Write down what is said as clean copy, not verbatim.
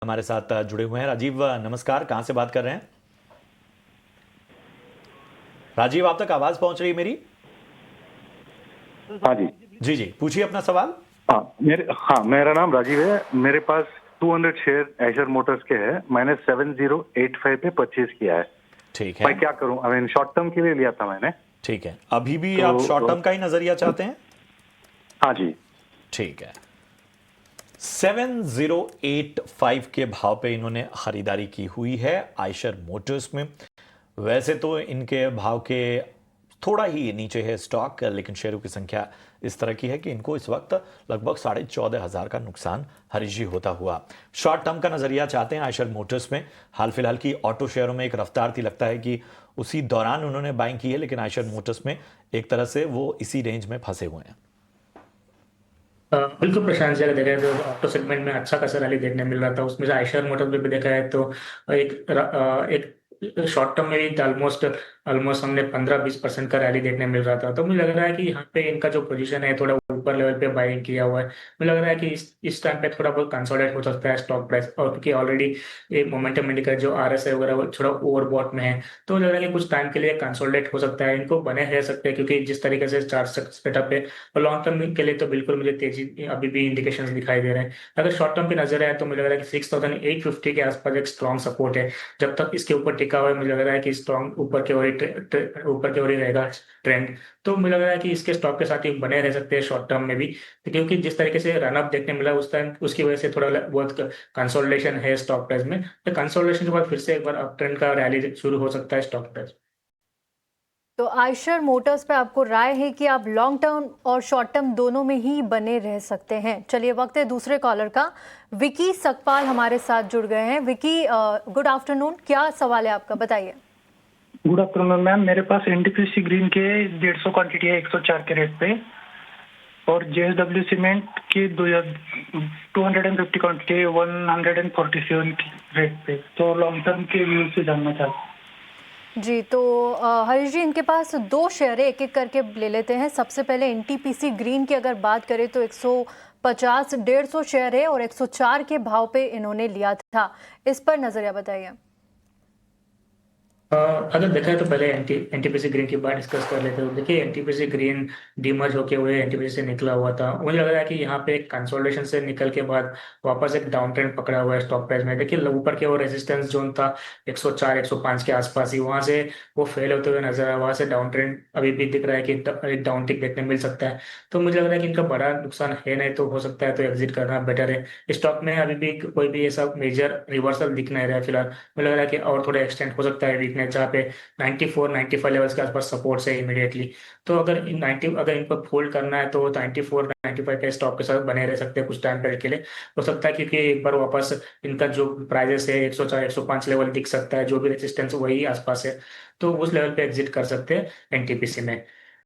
हमारे साथ जुड़े हुए हैं। राजीव, नमस्कार। कहाँ से बात कर रहे हैं? राजीव, आप तक आवाज पहुंच रही है मेरी? हाँ जी। जी जी, पूछिए अपना सवाल। हाँ, मेरा नाम राजीव है। मेरे पास 200 शेयर एशर मोटर्स के हैं। मैंने 7085 पे परचेज किया है। ठीक मैं है। क्या करूं? आई मीन शॉर्ट टर्म के लिए लिया था मैंने। ठीक है, अभी भी तो आप शॉर्ट टर्म का ही नजरिया चाहते हैं? हाँ जी। ठीक है। 7085 के भाव पे इन्होंने खरीदारी की हुई है आयशर मोटर्स में। वैसे तो इनके भाव के थोड़ा ही नीचे है स्टॉक, लेकिन शेयरों की संख्या इस तरह की है कि इनको इस वक्त लगभग 14,500 का नुकसान हरीज ही होता हुआ। शॉर्ट टर्म का नजरिया चाहते हैं आयशर मोटर्स में। हाल फिलहाल की ऑटो शेयरों में एक रफ्तार थी, लगता है कि उसी दौरान उन्होंने बाइंग की है, लेकिन आयशर मोटर्स में एक तरह से वो इसी रेंज में फंसे हुए हैं। बिल्कुल प्रशांत जी, अगर देखा है तो ऑटो सेगमेंट में अच्छा खासा रैली देखने मिल रहा था। उसमें से आयशर मोटर्स में भी देखा है तो एक शॉर्ट टर्म में भी ऑलमोस्ट ऑलमोस्ट हमने 15-20% का रैली देखने मिल रहा था। तो मुझे लग रहा है कि यहाँ पे इनका जो पोजीशन है थोड़ा ऊपर लेवल पे बाइंग किया हुआ है। मुझे लग रहा है कि इस टाइम पे थोड़ा बहुत कंसोलिडेट हो सकता है स्टॉक प्राइस, और क्योंकि ऑलरेडी एक मोमेंटम इंडिकेटर जो RSI वगैरह वो थोड़ा ओवरबॉट में है। तो मुझे लग रहा है कि कुछ टाइम के लिए कंसोलिडेट हो सकता है, इनको बने रह सकते हैं, क्योंकि जिस तरीके से चार्ट सेटअप है और लॉन्ग टर्म के लिए तो बिल्कुल मुझे तेजी अभी भी इंडिकेशंस दिखाई दे रहे हैं। अगर शॉर्ट टर्म की नजर है तो मुझे लग रहा है कि 6850 के आसपास एक स्ट्रॉन्ग सपोर्ट है। जब तक इसके ऊपर टिका हुआ है मुझे लग रहा है कि स्ट्रॉन्ग ऊपर की ओर ही रहेगा ट्रेंड। तो मुझे लग रहा है कि इसके स्टॉक के साथ ही बने रह सकते हैं शॉर्ट टर्म में भी, क्योंकि जिस तरीके से रनअप देखने मिला उस टाइम उसकी वजह से थोड़ा बहुत कंसोलिडेशन है स्टॉक प्राइस में। तो कंसोलिडेशन के बाद फिर से एक बार अप ट्रेंड का रैली शुरू हो सकता है स्टॉक प्राइस। तो आयशर मोटर्स पे आपको राय है कि आप लॉन्ग टर्म और शॉर्ट टर्म दोनों में ही बने रह सकते हैं। चलिए, वक्त है दूसरे कॉलर का। विकी सकपाल हमारे साथ जुड़ गए हैं। Vicky, good afternoon. क्या सवाल है आपका, बताइए। Good afternoon ma'am. मेरे पास एनटीपीसी ग्रीन के 150 क्वांटिटी है 104 के रेट पे, और जेएसडब्ल्यू सीमेंट की 250 क्वांटिटी है 147 की रेट पे। तो लॉन्ग टर्म के व्यू से जानना चाहता हूँ। जी, तो हरीश जी, इनके पास दो शेयर है, एक एक करके ले लेते हैं। सबसे पहले एनटीपीसी ग्रीन की अगर बात करें तो 150 150 शेयर है और 104 के भाव पे इन्होंने लिया था। इस पर नजरिया बताइए। अगर देखा है तो पहले एनटीपीसी ग्रीन की बात डिस्कस कर लेते हैं। तो देखिए, एनटीपीसी ग्रीन डीमर्ज होके हुए एनटीपीसी से निकला हुआ था। मुझे लग रहा है कि यहाँ पे एक कंसोलिडेशन से निकल के बाद वापस एक डाउन ट्रेंड पकड़ा हुआ है स्टॉक प्राइस में। देखिए, ऊपर के वो रेजिस्टेंस जोन था 104 105 के आसपास ही, वहां से वो फेल होते हुए नजर आया। वहां से डाउन ट्रेंड अभी भी दिख रहा है कि एक डाउन टिक देखने मिल सकता है। तो मुझे लग रहा है कि इनका बड़ा नुकसान है नहीं, तो हो सकता है तो एग्जिट करना बेटर है। स्टॉक में अभी भी कोई भी ऐसा मेजर रिवर्सल दिख नहीं रहा है फिलहाल। मुझे लग रहा है कि और थोड़ा एक्सटेंड हो सकता है वीकनेस, जहाँ पे 94-95 लेवल्स के आसपास सपोर्ट है इमीडिएटली। तो अगर इनको फोल्ड करना है तो 94-95 के स्टॉक के साथ बने रह सकते हैं कुछ टाइम पीरियड के लिए। हो सकता है क्योंकि एक बार वापस इनका जो प्राइजेस है 104 105 लेवल दिख सकता है, जो भी रेजिस्टेंस वही आसपास है। तो उस लेवल पे एग्जिट कर सकते हैं एनटीपीसी में।